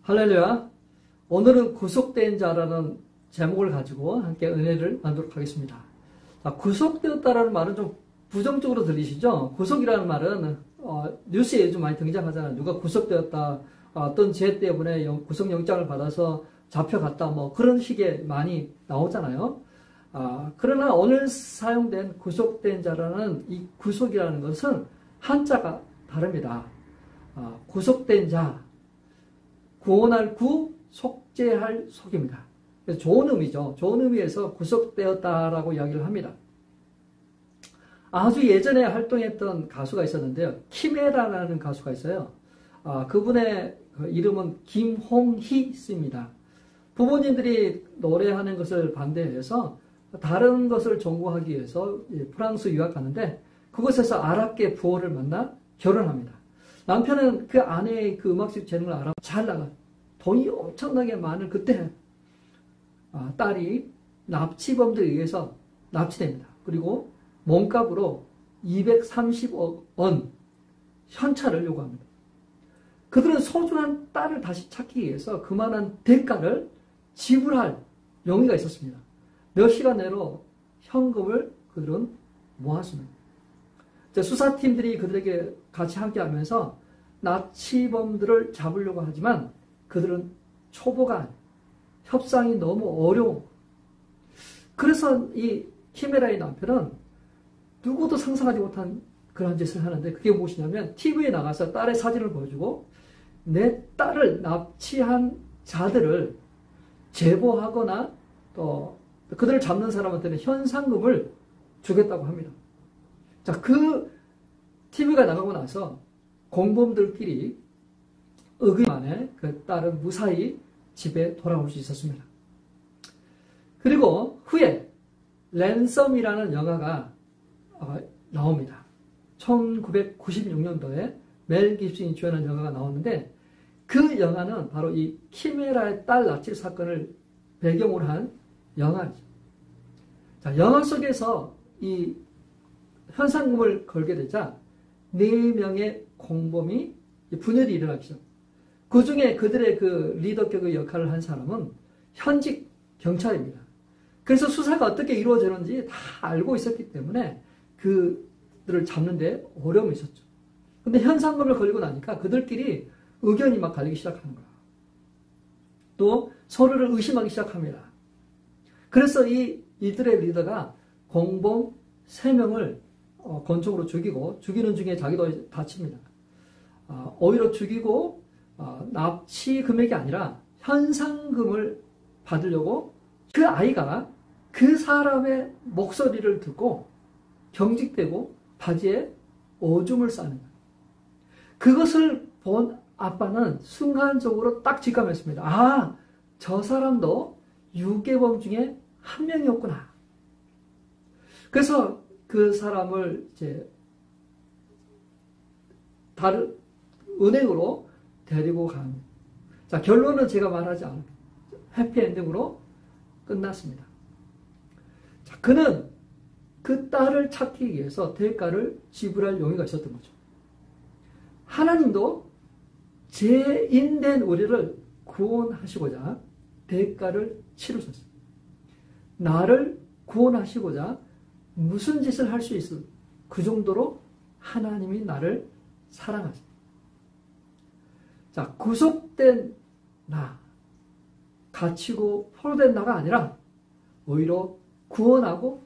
할렐루야. 오늘은 구속된 자라는 제목을 가지고 함께 은혜를 나누도록 하겠습니다. 자, 구속되었다라는 말은 좀 부정적으로 들리시죠? 구속이라는 말은 뉴스에 요즘 많이 등장하잖아요. 누가 구속되었다, 어떤 죄 때문에 구속영장을 받아서 잡혀갔다, 뭐 그런 식의 많이 나오잖아요. 그러나 오늘 사용된 구속된 자라는 이 구속이라는 것은 한자가 다릅니다. 구속된 자, 구원할 구, 속죄할 속입니다. 그래서 좋은 의미죠. 좋은 의미에서 구속되었다라고 이야기를 합니다. 아주 예전에 활동했던 가수가 있었는데요. 키메라라는 가수가 있어요. 그분의 이름은 김홍희 씨입니다. 부모님들이 노래하는 것을 반대해서 다른 것을 전공하기 위해서 프랑스 유학 가는데 그곳에서 아랍계 부호를 만나 결혼합니다. 남편은 그 아내의 그 음악적 재능을 알아 잘 나가. 돈이 엄청나게 많은 그때 딸이 납치범들에 의해서 납치됩니다. 그리고 몸값으로 230억 원 현찰을 요구합니다. 그들은 소중한 딸을 다시 찾기 위해서 그만한 대가를 지불할 용의가 있었습니다. 몇 시간 내로 현금을 그들은 모았습니다. 수사팀들이 그들에게 같이 함께 하면서 납치범들을 잡으려고 하지만 그들은 초보가 협상이 너무 어려워. 그래서 이 키메라의 남편은 누구도 상상하지 못한 그런 짓을 하는데 그게 무엇이냐면 TV에 나가서 딸의 사진을 보여주고 내 딸을 납치한 자들을 제보하거나 또 그들을 잡는 사람한테는 현상금을 주겠다고 합니다. 자, 그 TV가 나가고 나서 공범들끼리 의기 만에 그 딸은 무사히 집에 돌아올 수 있었습니다. 그리고 후에 랜섬이라는 영화가 나옵니다. 1996년도에 멜 깁슨이 주연한 영화가 나오는데 그 영화는 바로 이 키메라의 딸 납치 사건을 배경으로 한 영화죠. 자, 영화 속에서 이 현상금을 걸게 되자 4명의 공범이 분열이 일어나기 시작합니다. 그 중에 그들의 그 리더격의 역할을 한 사람은 현직 경찰입니다. 그래서 수사가 어떻게 이루어지는지 다 알고 있었기 때문에 그들을 잡는데 어려움이 있었죠. 근데 현상금을 걸리고 나니까 그들끼리 의견이 막 갈리기 시작하는 거야. 또 서로를 의심하기 시작합니다. 그래서 이들의 리더가 공범 3명을 권총으로 죽이고 죽이는 중에 자기도 다칩니다. 오히려 죽이고 납치 금액이 아니라 현상금을 받으려고 그 아이가 그 사람의 목소리를 듣고 경직되고 바지에 오줌을 싸는 거예요. 그것을 본 아빠는 순간적으로 딱 직감했습니다. 저 사람도 유괴범 중에 한 명이었구나. 그래서 그 사람을 이제 다른 은행으로 데리고 갑니다. 자, 결론은 제가 말하지 않아요. 해피엔딩으로 끝났습니다. 자, 그는 그 딸을 찾기 위해서 대가를 지불할 용의가 있었던 거죠. 하나님도 죄인된 우리를 구원하시고자 대가를 치르셨어요. 나를 구원하시고자 무슨 짓을 할 수 있어? 그 정도로 하나님이 나를 사랑하십니다. 자, 구속된 나, 갇히고 포로된 나가 아니라 오히려 구원하고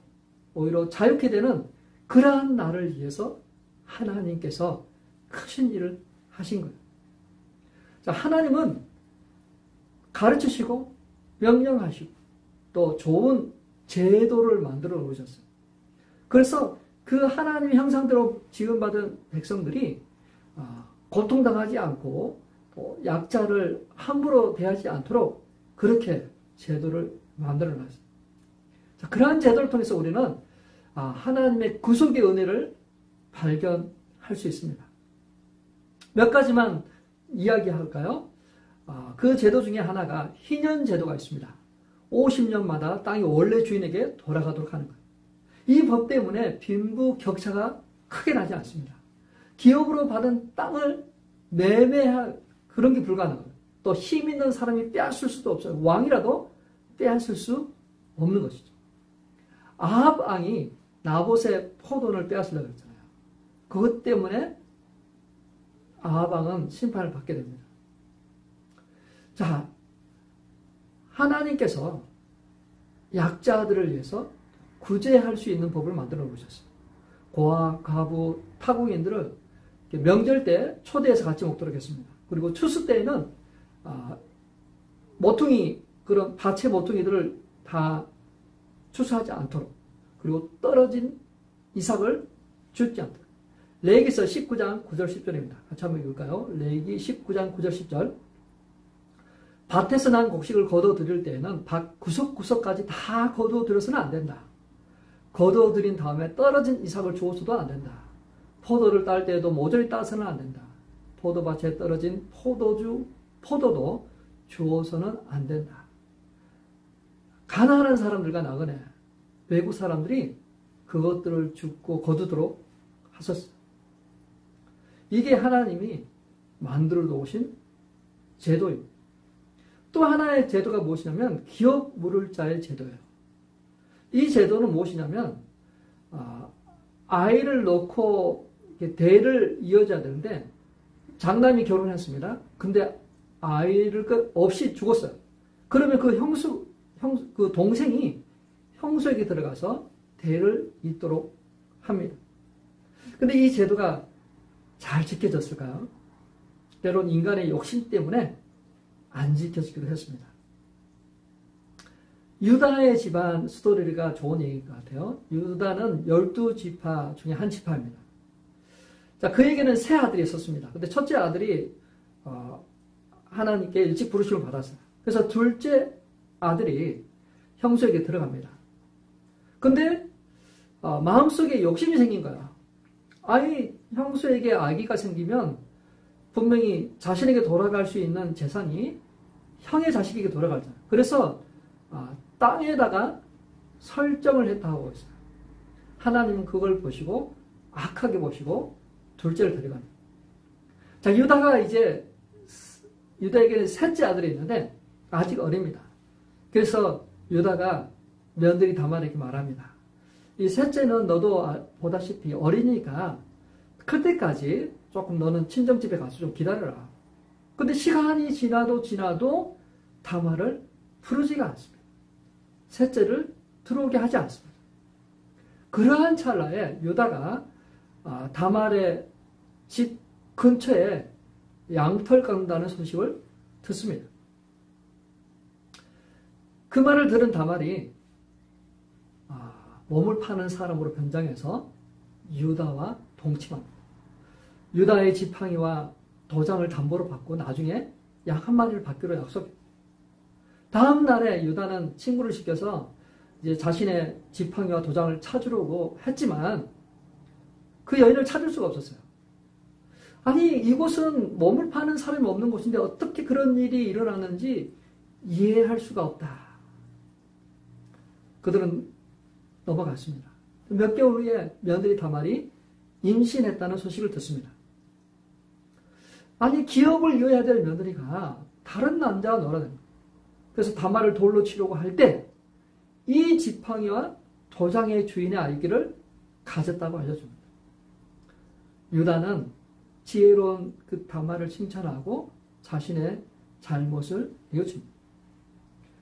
오히려 자유케 되는 그러한 나를 위해서 하나님께서 크신 일을 하신 거예요. 자, 하나님은 가르치시고 명령하시고 또 좋은 제도를 만들어 놓으셨어요. 그래서 그 하나님의 형상대로 지음받은 백성들이 고통당하지 않고 또 약자를 함부로 대하지 않도록 그렇게 제도를 만들어 놨어요. 자, 그러한 제도를 통해서 우리는 하나님의 구속의 은혜를 발견할 수 있습니다. 몇 가지만 이야기할까요? 그 제도 중에 하나가 희년 제도가 있습니다. 50년마다 땅이 원래 주인에게 돌아가도록 하는 거예요. 이 법 때문에 빈부격차가 크게 나지 않습니다. 기업으로 받은 땅을 매매할 그런 게 불가능합니다. 또 힘 있는 사람이 빼앗을 수도 없어요. 왕이라도 빼앗을 수 없는 것이죠. 아합 왕이 나봇의 포도원을 빼앗으려고 했잖아요. 그것 때문에 아합 왕은 심판을 받게 됩니다. 자, 하나님께서 약자들을 위해서 구제할 수 있는 법을 만들어 놓으셨어요. 고아, 과부, 타국인들을 명절 때 초대해서 같이 먹도록 했습니다. 그리고 추수 때에는 모퉁이, 그런 밭의 모퉁이들을 다 추수하지 않도록, 그리고 떨어진 이삭을 줍지 않도록. 레위기서 19장 9절 10절입니다. 같이 한번 읽을까요? 레위기 19장 9절 10절. 밭에서 난 곡식을 거둬들일 때에는 밭 구석구석까지 다 거둬들여서는 안 된다. 거둬들인 다음에 떨어진 이삭을 주어서도 안 된다. 포도를 딸 때에도 모조리 따서는 안 된다. 포도밭에 떨어진 포도도 주어서는 안 된다. 가난한 사람들과 나그네, 외국 사람들이 그것들을 줍고 거두도록 하셨어요. 이게 하나님이 만들어 놓으신 제도입니다. 또 하나의 제도가 무엇이냐면 기업 물을 자의 제도예요. 이 제도는 무엇이냐면 아이를 넣고 대를 이어져야 되는데 장남이 결혼했습니다. 근데 아이를 없이 죽었어요. 그러면 그 동생이 형수에게 들어가서 대를 잇도록 합니다. 근데 이 제도가 잘 지켜졌을까요? 때론 인간의 욕심 때문에 안 지켜지기도 했습니다. 유다의 집안 스토리가 좋은 얘기인 것 같아요. 유다는 12지파 중에 한 지파입니다. 자, 그에게는 세 아들이 있었습니다. 근데 첫째 아들이 하나님께 일찍 부르심을 받았어요. 그래서 둘째 아들이 형수에게 들어갑니다. 근데 마음속에 욕심이 생긴 거야. 아니, 형수에게 아기가 생기면 분명히 자신에게 돌아갈 수 있는 재산이 형의 자식에게 돌아가잖아요. 그래서 땅에다가 설정을 했다고 했어요. 하나님은 그걸 보시고 악하게 보시고 둘째를 데려갑니다. 자, 유다에게는 셋째 아들이 있는데 아직 어립니다. 그래서 유다가 며느리 다말에게 말합니다. 이 셋째는 너도 보다시피 어리니까 클 때까지 조금 너는 친정집에 가서 좀 기다려라. 근데 시간이 지나도 다말을 부르지가 않습니다. 셋째를 들어오게 하지 않습니다. 그러한 찰나에 유다가 다말의 집 근처에 양털 깎는다는 소식을 듣습니다. 그 말을 들은 다말이 몸을 파는 사람으로 변장해서 유다와 동침합니다. 유다의 지팡이와 도장을 담보로 받고 나중에 양 한 마리를 받기로 약속합니다. 다음 날에 유다는 친구를 시켜서 이제 자신의 지팡이와 도장을 찾으려고 했지만 그 여인을 찾을 수가 없었어요. 아니, 이곳은 몸을 파는 사람이 없는 곳인데 어떻게 그런 일이 일어났는지 이해할 수가 없다. 그들은 넘어갔습니다. 몇 개월 후에 며느리 다말이 임신했다는 소식을 듣습니다. 아니, 기업을 이어야 될 며느리가 다른 남자와 놀아댑니다. 그래서 다말을 돌로 치려고 할 때 이 지팡이와 도장의 주인의 아기를 가졌다고 알려줍니다. 유다는 지혜로운 그 다말을 칭찬하고 자신의 잘못을 이어줍니다.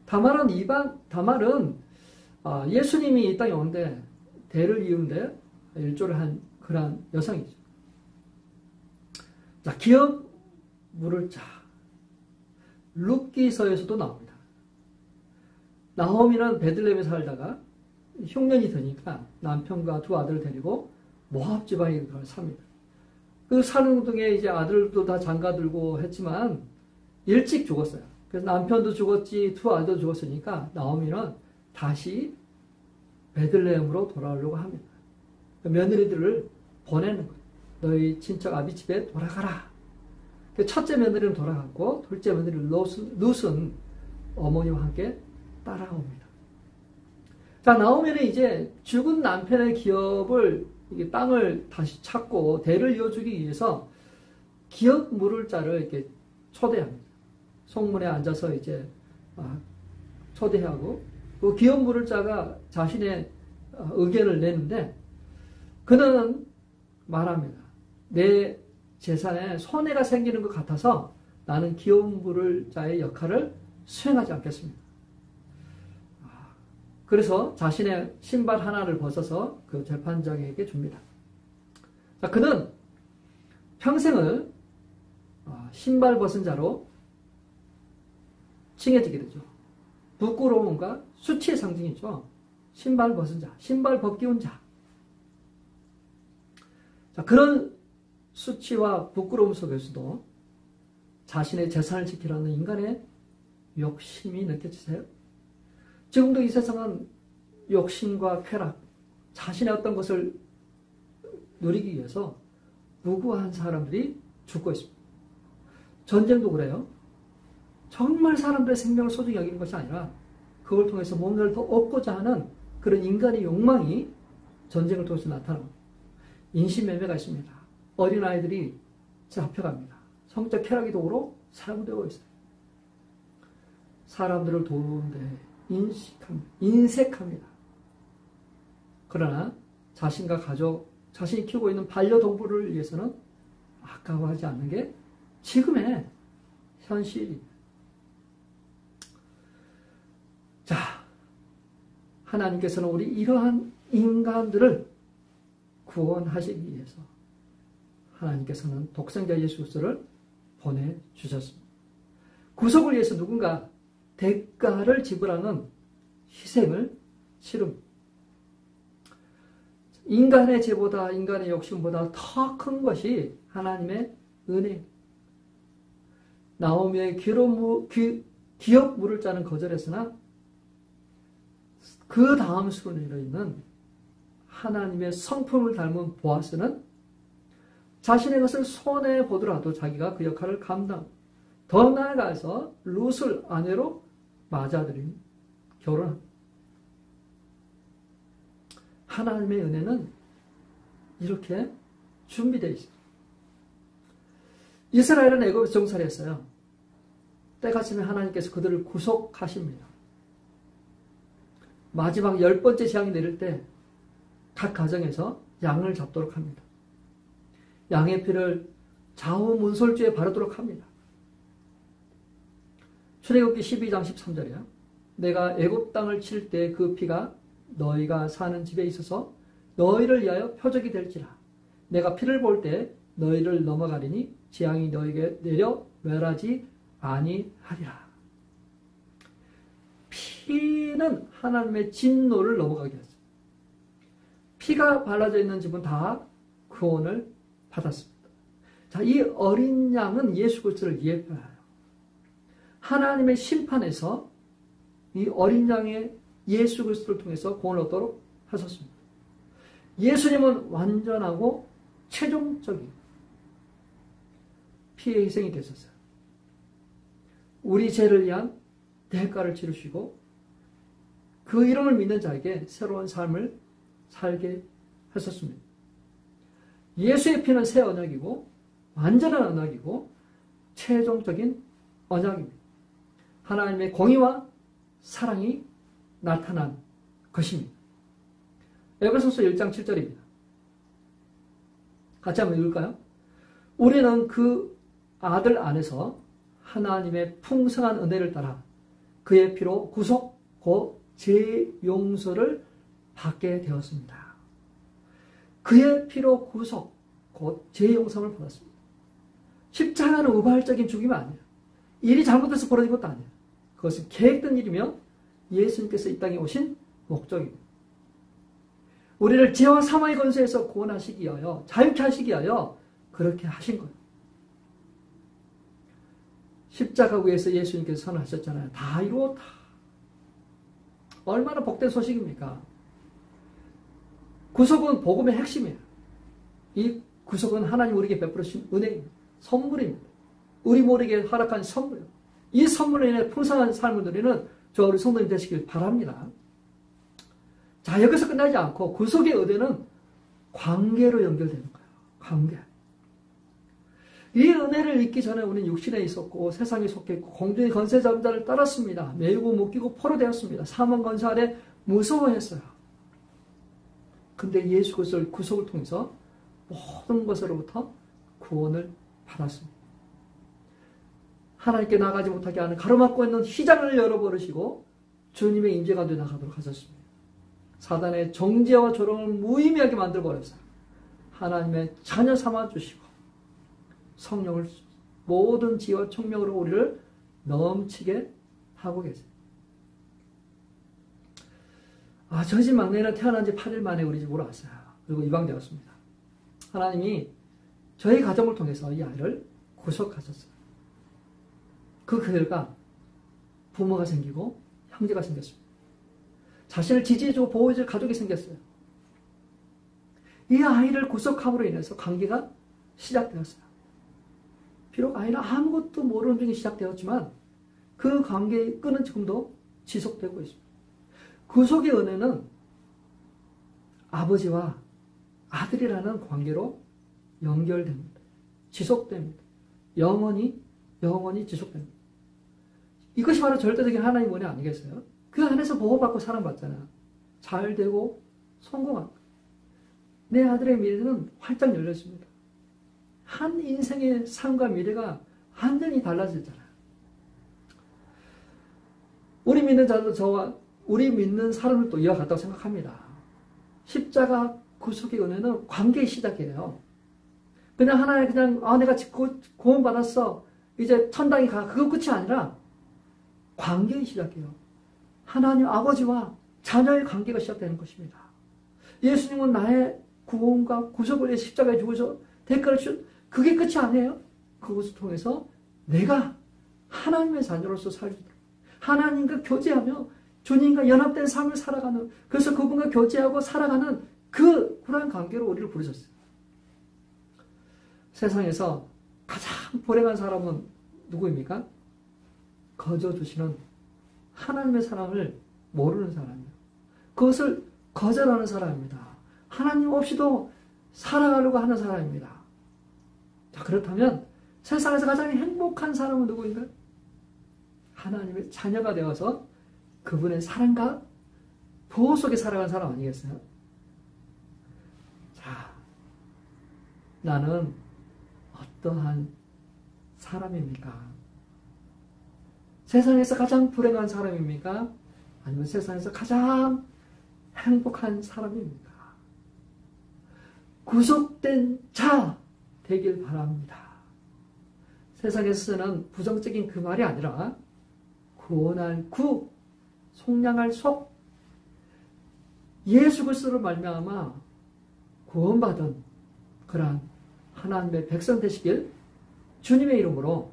다말은 예수님이 이 땅에 오는데 대를 이루는데 일조를 한 그러한 여성이죠. 자, 기업 물을 자. 룻기서에서도 나옵니다. 나오미는 베들레헴에 살다가 흉년이 드니까 남편과 두 아들을 데리고 모압 지방에 삽니다. 그 사는 중에 이제 아들도 다 장가들고 했지만 일찍 죽었어요. 그래서 남편도 죽었지 두 아들도 죽었으니까 나오미는 다시 베들레헴으로 돌아오려고 합니다. 며느리들을 보내는 거예요. 너희 친척 아비 집에 돌아가라. 첫째 며느리는 돌아갔고 둘째 며느리 룻은 어머니와 함께 따라옵니다. 자, 나오미는 이제 죽은 남편의 기업을 땅을 다시 찾고 대를 이어주기 위해서 기업 물을 자를 이렇게 초대합니다. 송문에 앉아서 이제 초대하고 그 기업 물을 자가 자신의 의견을 내는데 그는 말합니다. 내 재산에 손해가 생기는 것 같아서 나는 기업 물을 자의 역할을 수행하지 않겠습니다. 그래서 자신의 신발 하나를 벗어서 그 재판장에게 줍니다. 자, 그는 평생을 신발 벗은 자로 칭해지게 되죠. 부끄러움과 수치의 상징이죠. 신발 벗은 자, 신발 벗기운 자. 자, 그런 수치와 부끄러움 속에서도 자신의 재산을 지키려는 인간의 욕심이 느껴지세요? 지금도 이 세상은 욕심과 쾌락, 자신의 어떤 것을 누리기 위해서 무고한 사람들이 죽고 있습니다. 전쟁도 그래요. 정말 사람들의 생명을 소중히 여기는 것이 아니라 그걸 통해서 뭔가를 더 얻고자 하는 그런 인간의 욕망이 전쟁을 통해서 나타납니다. 인신매매가 있습니다. 어린아이들이 잡혀갑니다. 성적 쾌락의 도구로 사용되고 있어요. 사람들을 도우는데 인색합니다. 그러나 자신과 가족, 자신이 키우고 있는 반려동물을 위해서는 아까워하지 않는 게 지금의 현실입니다. 자, 하나님께서는 우리 이러한 인간들을 구원하시기 위해서 하나님께서는 독생자 예수 그리스도를 보내주셨습니다. 구속을 위해서 누군가 대가를 지불하는 희생을 치릅니다. 인간의 죄보다 인간의 욕심보다 더 큰 것이 하나님의 은혜. 나오미의 기업 물을 자는 거절했으나 그 다음 순위로 있는 하나님의 성품을 닮은 보아스는 자신의 것을 손해보더라도 자기가 그 역할을 감당. 더 나아가서 룻을 아내로 맞아들인 결혼합니다. 하나님의 은혜는 이렇게 준비되어 있습니다. 이스라엘은 애굽에서 정사를 했어요. 때가 차면 하나님께서 그들을 구속하십니다. 마지막 10번째 재앙이 내릴 때 각 가정에서 양을 잡도록 합니다. 양의 피를 좌우 문설주에 바르도록 합니다. 출애굽기 12장 13절이야. 내가 애굽 땅을 칠 때 그 피가 너희가 사는 집에 있어서 너희를 위하여 표적이 될지라. 내가 피를 볼 때 너희를 넘어가리니 재앙이 너희에게 내려 멸하지 아니하리라. 피는 하나님의 진노를 넘어가게 했어요. 피가 발라져 있는 집은 다 구원을 받았습니다. 자, 이 어린 양은 예수 그리스도를 예표하여 하나님의 심판에서 이 어린 양의 예수 그리스도를 통해서 구원을 얻도록 하셨습니다. 예수님은 완전하고 최종적인 피의 희생이 되셨어요. 우리 죄를 위한 대가를 치르시고 그 이름을 믿는 자에게 새로운 삶을 살게 하셨습니다. 예수의 피는 새 언약이고 완전한 언약이고 최종적인 언약입니다. 하나님의 공의와 사랑이 나타난 것입니다. 에베소서 1장 7절입니다. 같이 한번 읽을까요? 우리는 그 아들 안에서 하나님의 풍성한 은혜를 따라 그의 피로 구속 곧 죄 용서를 받게 되었습니다. 그의 피로 구속 곧 죄 용서를 받았습니다. 십자가는 우발적인 죽임이 아니에요. 일이 잘못돼서 벌어진 것도 아니에요. 그것은 계획된 일이며 예수님께서 이 땅에 오신 목적입니다. 우리를 죄와 사망의 권세에서 구원하시기 위하여 자유케 하시기 위하여 그렇게 하신 거예요. 십자가 위에서 예수님께서 선언하셨잖아요. 다 이루었다. 얼마나 복된 소식입니까? 구속은 복음의 핵심이에요. 이 구속은 하나님 우리에게 베풀으신 은혜입니다. 선물입니다. 우리 모두에게 허락한 선물이에요. 이 선물로 인해 풍성한 삶을 누리는 저와 우리 성도님 되시길 바랍니다. 자, 여기서 끝나지 않고 구속의 의대는 관계로 연결되는 거예요. 관계. 이 은혜를 잊기 전에 우리는 육신에 있었고 세상에 속했고 공중의 권세 잡은 자를 따랐습니다. 매이고 묶이고 포로되었습니다. 사망 권세 아래 무서워했어요. 근데 예수 그리스도의 구속을 통해서 모든 것으로부터 구원을 받았습니다. 하나님께 나가지 못하게 하는 가로막고 있는 휘장을 열어버리시고 주님의 임재가 되어 나가도록 하셨습니다. 사단의 정죄와 조롱을 무의미하게 만들어버렸어요. 하나님의 자녀 삼아주시고 성령을 모든 지혜와 총명으로 우리를 넘치게 하고 계세요. 저희 집 막내는 태어난 지 8일 만에 우리 집으로 왔어요. 그리고 입양되었습니다. 하나님이 저희 가정을 통해서 이 아이를 구속하셨어요. 그 결과 부모가 생기고 형제가 생겼습니다. 자신을 지지해주고 보호해줄 가족이 생겼어요. 이 아이를 구속함으로 인해서 관계가 시작되었어요. 비록 아이는 아무것도 모르는 중에 시작되었지만 그 관계의 끈은 지금도 지속되고 있습니다. 구속의 은혜는 아버지와 아들이라는 관계로 연결됩니다. 지속됩니다. 영원히 지속됩니다. 이것이 바로 절대적인 하나님의 은혜 아니겠어요? 그 안에서 보호받고 사랑받잖아요. 잘 되고 성공합니다. 내 아들의 미래는 활짝 열렸습니다. 한 인생의 삶과 미래가 완전히 달라지잖아요. 우리 믿는 자도 저와 우리 믿는 사람을 또 이와 같다고 생각합니다. 십자가 구속의 은혜는 관계의 시작이에요. 그냥 하나의 내가 구원 받았어. 이제 천당에 가. 그거 끝이 아니라 관계의 시작이에요. 하나님 아버지와 자녀의 관계가 시작되는 것입니다. 예수님은 나의 구원과 구속을 위해 십자가에 죽으셔 대가를 주신 그게 끝이 아니에요. 그것을 통해서 내가 하나님의 자녀로서 살도록 하나님과 교제하며 주님과 연합된 삶을 살아가는 그래서 그분과 교제하고 살아가는 그런 관계로 우리를 부르셨어요. 세상에서 가장 불행한 사람은 누구입니까? 거저주시는 하나님의 사랑을 모르는 사람이에요. 그것을 거절하는 사람입니다. 하나님 없이도 살아가려고 하는 사람입니다. 자, 그렇다면 세상에서 가장 행복한 사람은 누구인가요? 하나님의 자녀가 되어서 그분의 사랑과 보호 속에 살아가는 사람 아니겠어요? 자, 나는 어떠한 사람입니까? 세상에서 가장 불행한 사람입니까? 아니면 세상에서 가장 행복한 사람입니까? 구속된 자 되길 바랍니다. 세상에서 쓰는 부정적인 그 말이 아니라 구원할 구, 속량할 속, 예수 그리스도로 말미암아 구원받은 그러한 하나님의 백성 되시길 주님의 이름으로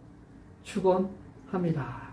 축원합니다.